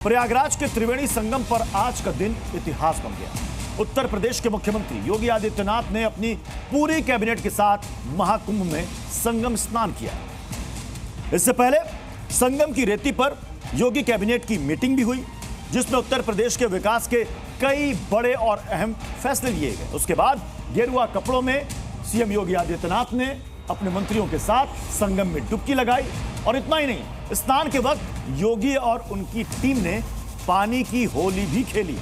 प्रयागराज के त्रिवेणी संगम पर आज का दिन इतिहास बन गया। उत्तर प्रदेश के मुख्यमंत्री योगी आदित्यनाथ ने अपनी पूरी कैबिनेट के साथ महाकुंभ में संगम स्नान किया। इससे पहले संगम की रेती पर योगी कैबिनेट की मीटिंग भी हुई, जिसमें उत्तर प्रदेश के विकास के कई बड़े और अहम फैसले लिए गए। उसके बाद गेरुआ कपड़ों में सीएम योगी आदित्यनाथ ने अपने मंत्रियों के साथ संगम में डुबकी लगाई। और इतना ही नहीं, स्नान के वक्त योगी और उनकी टीम ने पानी की होली भी खेली।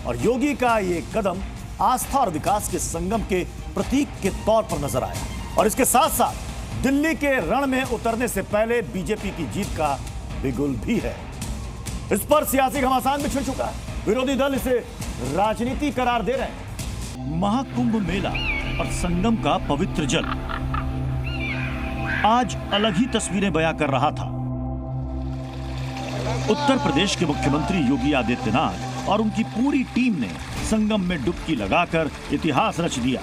और योगी का ये कदम आस्था और विकास के संगम के प्रतीक के तौर पर नजर आया। और इसके साथ साथ दिल्ली के रण में उतरने से पहले बीजेपी की जीत का बिगुल भी है। इस पर सियासी घमासान भी छिड़ चुका है। विरोधी दल इसे राजनीति करार दे रहे हैं। महाकुंभ मेला और संगम का पवित्र जल आज अलग ही तस्वीरें बयां कर रहा था। उत्तर प्रदेश के मुख्यमंत्री योगी आदित्यनाथ और उनकी पूरी टीम ने संगम में डुबकी लगाकर इतिहास रच दिया।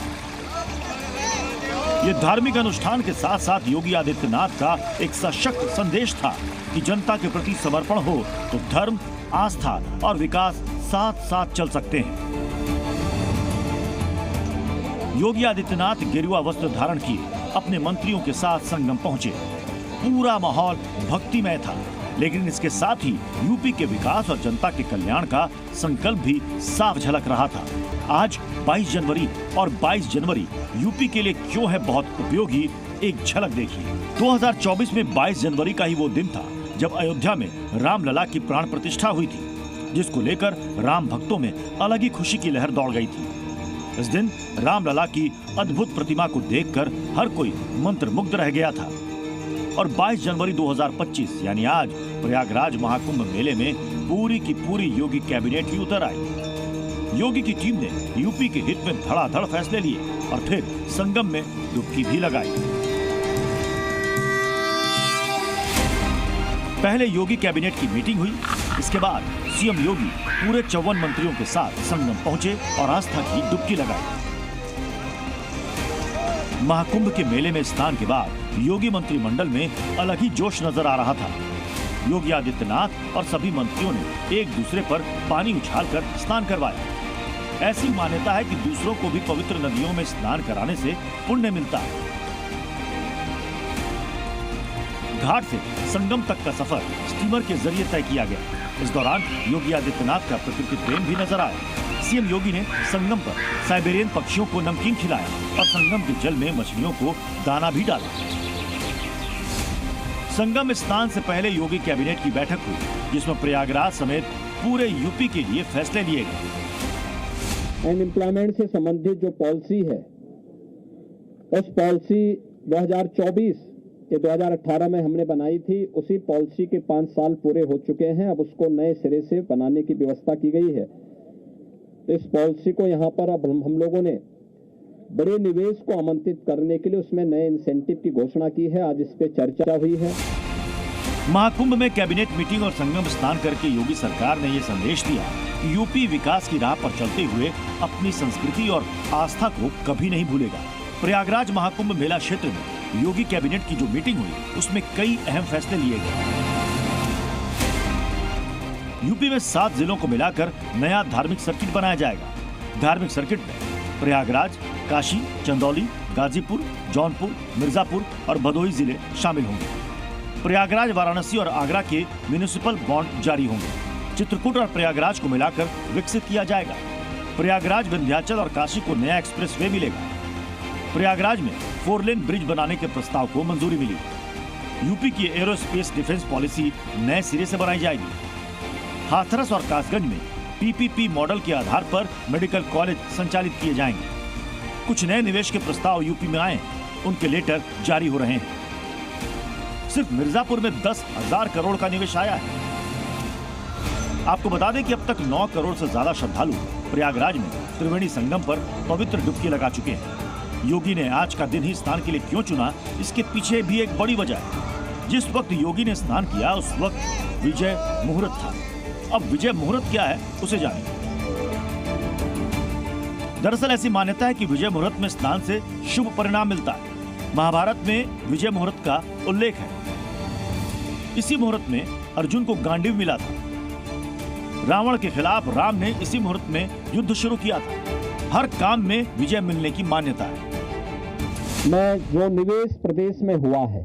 यह धार्मिक अनुष्ठान के साथ साथ योगी आदित्यनाथ का एक सशक्त संदेश था कि जनता के प्रति समर्पण हो तो धर्म, आस्था और विकास साथ साथ चल सकते हैं। योगी आदित्यनाथ गेरुआ वस्त्र धारण किए अपने मंत्रियों के साथ संगम पहुंचे। पूरा माहौल भक्तिमय था, लेकिन इसके साथ ही यूपी के विकास और जनता के कल्याण का संकल्प भी साफ झलक रहा था। आज 22 जनवरी और 22 जनवरी यूपी के लिए क्यों है बहुत उपयोगी, एक झलक देखिए। 2024 में 22 जनवरी का ही वो दिन था जब अयोध्या में रामलला की प्राण प्रतिष्ठा हुई थी, जिसको लेकर राम भक्तों में अलग ही खुशी की लहर दौड़ गई थी। इस दिन रामलला की अद्भुत प्रतिमा को देखकर हर कोई मंत्रमुग्ध रह गया था। और 22 जनवरी 2025 यानी आज प्रयागराज महाकुंभ मेले में पूरी की पूरी योगी कैबिनेट ही उतर आई। योगी की टीम ने यूपी के हित में धड़ाधड़ फैसले लिए और फिर संगम में डुबकी भी लगाई। पहले योगी कैबिनेट की मीटिंग हुई। इसके बाद सीएम योगी पूरे 54 मंत्रियों के साथ संगम पहुंचे और आस्था की डुबकी लगाई। महाकुंभ के मेले में स्नान के बाद योगी मंत्रिमंडल में अलग ही जोश नजर आ रहा था। योगी आदित्यनाथ और सभी मंत्रियों ने एक दूसरे पर पानी उछालकर स्नान करवाया। ऐसी मान्यता है कि दूसरों को भी पवित्र नदियों में स्नान कराने से पुण्य मिलता है। घाट से संगम तक का सफर स्टीमर के जरिए तय किया गया। इस दौरान योगी आदित्यनाथ का प्रकृति प्रेम भी नजर आया। सीएम योगी ने संगम पर साइबेरियन पक्षियों को नमकीन खिलाया और संगम के जल में मछलियों को दाना भी डाला। संगम स्नान से पहले योगी कैबिनेट की बैठक हुई, जिसमें प्रयागराज समेत पूरे यूपी के लिए फैसले लिए गए। अनएम्प्लॉयमेंट से संबंधित जो पॉलिसी है, उस पॉलिसी 2024 के 2018 में हमने बनाई थी, उसी पॉलिसी के 5 साल पूरे हो चुके हैं। अब उसको नए सिरे से बनाने की व्यवस्था की गई है। तो इस पॉलिसी को यहाँ पर अब हम लोगों ने बड़े निवेश को आमंत्रित करने के लिए उसमें नए इंसेंटिव की घोषणा की है। आज इस पे चर्चा हुई है। महाकुंभ में कैबिनेट मीटिंग और संगम स्नान करके योगी सरकार ने ये संदेश दिया कि यूपी विकास की राह पर चलते हुए अपनी संस्कृति और आस्था को कभी नहीं भूलेगा। प्रयागराज महाकुंभ मेला क्षेत्र में योगी कैबिनेट की जो मीटिंग हुई, उसमें कई अहम फैसले लिए गए। यूपी में 7 जिलों को मिलाकर नया धार्मिक सर्किट बनाया जाएगा। धार्मिक सर्किट में प्रयागराज, काशी, चंदौली, गाजीपुर, जौनपुर, मिर्जापुर और भदोही जिले शामिल होंगे। प्रयागराज, वाराणसी और आगरा के म्युनिसिपल बॉन्ड जारी होंगे। चित्रकूट और प्रयागराज को मिलाकर विकसित किया जाएगा। प्रयागराज, विंध्याचल और काशी को नया एक्सप्रेसवे मिलेगा। प्रयागराज में 4 लेन ब्रिज बनाने के प्रस्ताव को मंजूरी मिली। यूपी की एरोस्पेस डिफेंस पॉलिसी नए सिरे से बनाई जाएगी। हाथरस और कासगंज में पीपीपी मॉडल के आधार पर मेडिकल कॉलेज संचालित किए जाएंगे। कुछ नए निवेश के प्रस्ताव यूपी में आए, उनके लेटर जारी हो रहे हैं। सिर्फ मिर्जापुर में 10,000 करोड़ का निवेश आया है। आपको बता दें कि अब तक 9 करोड़ से ज्यादा श्रद्धालु प्रयागराज में त्रिवेणी संगम पर पवित्र डुबकी लगा चुके हैं। योगी ने आज का दिन ही स्नान के लिए क्यों चुना, इसके पीछे भी एक बड़ी वजह है। जिस वक्त योगी ने स्नान किया, उस वक्त विजय मुहूर्त था। अब विजय मुहूर्त क्या है, उसे जानिए। दरअसल ऐसी मान्यता है कि विजय मुहूर्त में स्नान से शुभ परिणाम मिलता है। महाभारत में विजय मुहूर्त का उल्लेख है। इसी मुहूर्त में अर्जुन को गांडीव मिला था। रावण के खिलाफ राम ने इसी मुहूर्त में युद्ध शुरू किया था। हर काम में विजय मिलने की मान्यता है। में जो निवेश प्रदेश में हुआ है,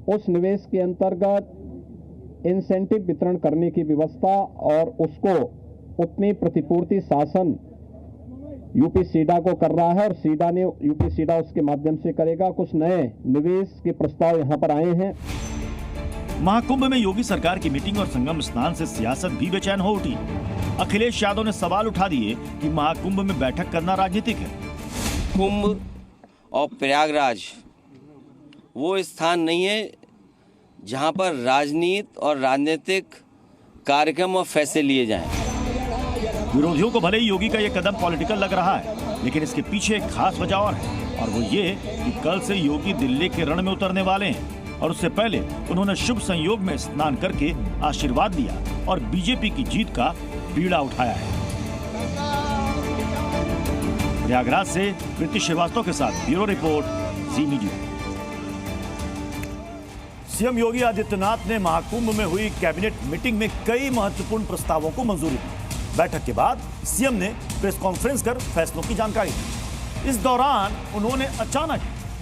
उस निवेश के अंतर्गत इंसेंटिव वितरण करने की व्यवस्था और उसको उतनी प्रतिपूर्ति शासन यूपी सीडा को कर रहा है और सीडा ने यूपी सीडा उसके माध्यम से करेगा। कुछ नए निवेश के प्रस्ताव यहां पर आए हैं। महाकुंभ में योगी सरकार की मीटिंग और संगम स्नान से सियासत भी बेचैन हो उठी। अखिलेश यादव ने सवाल उठा दिए कि महाकुंभ में बैठक करना राजनीतिक है। कुंभ और प्रयागराज वो स्थान नहीं है जहां पर राजनीति और राजनीतिक कार्यक्रम और फैसले लिए जाएं। विरोधियों को भले ही योगी का ये कदम पॉलिटिकल लग रहा है, लेकिन इसके पीछे एक खास वजह और है, और वो ये कि कल से योगी दिल्ली के रण में उतरने वाले हैं और उससे पहले उन्होंने शुभ संयोग में स्नान करके आशीर्वाद दिया और बीजेपी की जीत का बीड़ा उठाया है। प्रयागराज से प्रीति श्रीवास्तव के साथ ब्यूरो रिपोर्ट, जी मीडिया। सीएम योगी आदित्यनाथ ने महाकुंभ में हुई कैबिनेट मीटिंग में कई महत्वपूर्ण प्रस्तावों को मंजूरी दी। बैठक के बाद सीएम ने प्रेस कॉन्फ्रेंस कर फैसलों की जानकारी दी। इस दौरान उन्होंने अचानक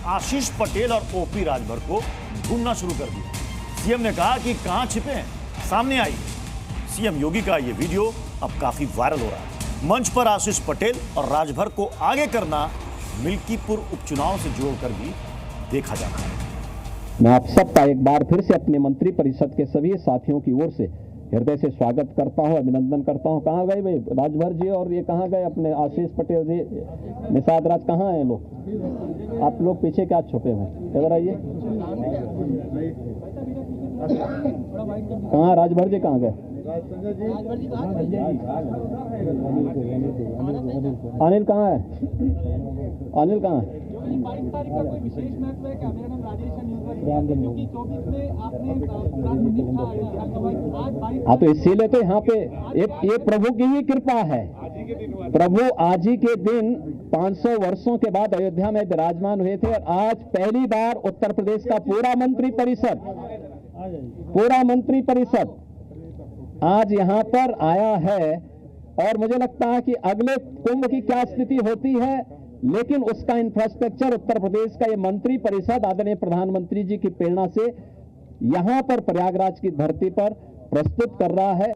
आशीष पटेल और ओपी राजभर को ढूंढना शुरू कर दिया। सीएम ने कहा कि कहां छिपे हैं, सामने आई। सीएम योगी का ये वीडियो अब काफी वायरल हो रहा है। मंच पर आशीष पटेल और राजभर को आगे करना मिल्कीपुर उपचुनाव से जोड़कर भी देखा जा रहा है। मैं आप सबका एक बार फिर से अपने मंत्री परिषद के सभी साथियों की ओर से हृदय से स्वागत करता हूं, अभिनंदन करता हूं। कहाँ गए भाई राजभर जी और ये कहाँ गए अपने आशीष पटेल जी, निषाद राज कहाँ हैं लोग? आप लोग पीछे क्या छुपे हैं? इधर आइए। कहाँ राजभर जी कहाँ गए? अनिल कहाँ है? अनिल कहाँ है? हाँ, तो इसीलिए तो यहाँ पे ये प्रभु की ही कृपा है। प्रभु आज ही के दिन 500 वर्षों के बाद अयोध्या में विराजमान हुए थे और आज पहली बार उत्तर प्रदेश का पूरा मंत्री परिषद आज यहाँ पर आया है। और मुझे लगता है कि अगले कुंभ की क्या स्थिति होती है, लेकिन उसका इंफ्रास्ट्रक्चर उत्तर प्रदेश का ये मंत्री परिषद आदरणीय प्रधानमंत्री जी की प्रेरणा से यहां पर प्रयागराज की धरती पर प्रस्तुत कर रहा है।